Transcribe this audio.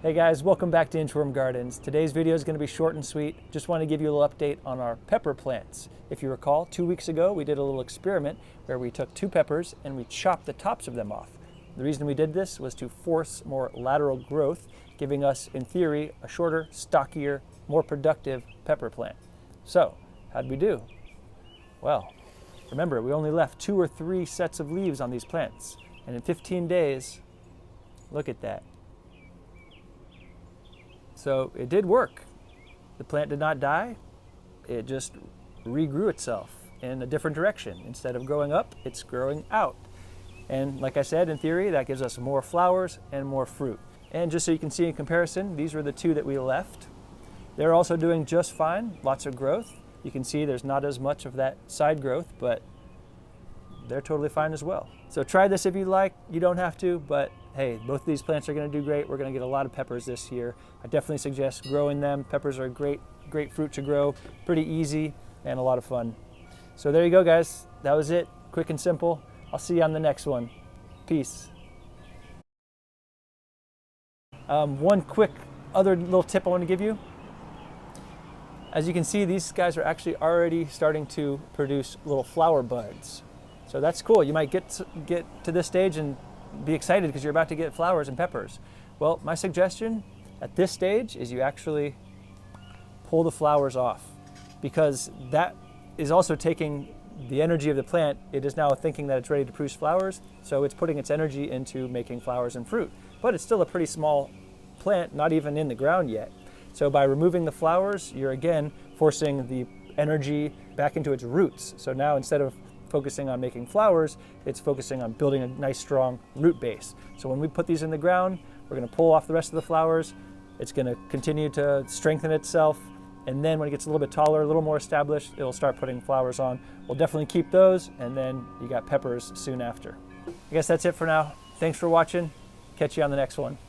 Hey guys, welcome back to Inchworm Gardens. Today's video is going to be short and sweet. Just want to give you a little update on our pepper plants. If you recall, 2 weeks ago we did a little experiment where we took 2 peppers and we chopped the tops of them off. The reason we did this was to force more lateral growth, giving us, in theory, a shorter, stockier, more productive pepper plant. So, how'd we do? Well, remember, we only left 2 or 3 sets of leaves on these plants. And in 15 days, look at that. So it did work. The plant did not die. It just regrew itself in a different direction. Instead of growing up, it's growing out. And like I said, in theory, that gives us more flowers and more fruit. And just so you can see in comparison, these were the 2 that we left. They're also doing just fine, lots of growth. You can see there's not as much of that side growth, but they're totally fine as well. So try this if you like. You don't have to, but hey, both of these plants are going to do great. We're going to get a lot of peppers this year. I definitely suggest growing them. Peppers are a great fruit to grow, pretty easy and a lot of fun. So there you go, guys. That was it. Quick and simple. I'll see you on the next one. Peace. One quick other little tip I want to give you. As you can see, these guys are actually already starting to produce little flower buds. So that's cool. You might get to this stage and be excited because you're about to get flowers and peppers. Well, my suggestion at this stage is you actually pull the flowers off, because that is also taking the energy of the plant. It is now thinking that it's ready to produce flowers, so it's putting its energy into making flowers and fruit. But it's still a pretty small plant, not even in the ground yet. So by removing the flowers, you're again forcing the energy back into its roots. So now instead of focusing on making flowers, it's focusing on building a nice strong root base. So when we put these in the ground, we're going to pull off the rest of the flowers. It's going to continue to strengthen itself, and then when it gets a little bit taller, a little more established, it'll start putting flowers on. We'll definitely keep those, and then you got peppers soon after. I guess that's it for now. Thanks for watching. Catch you on the next one.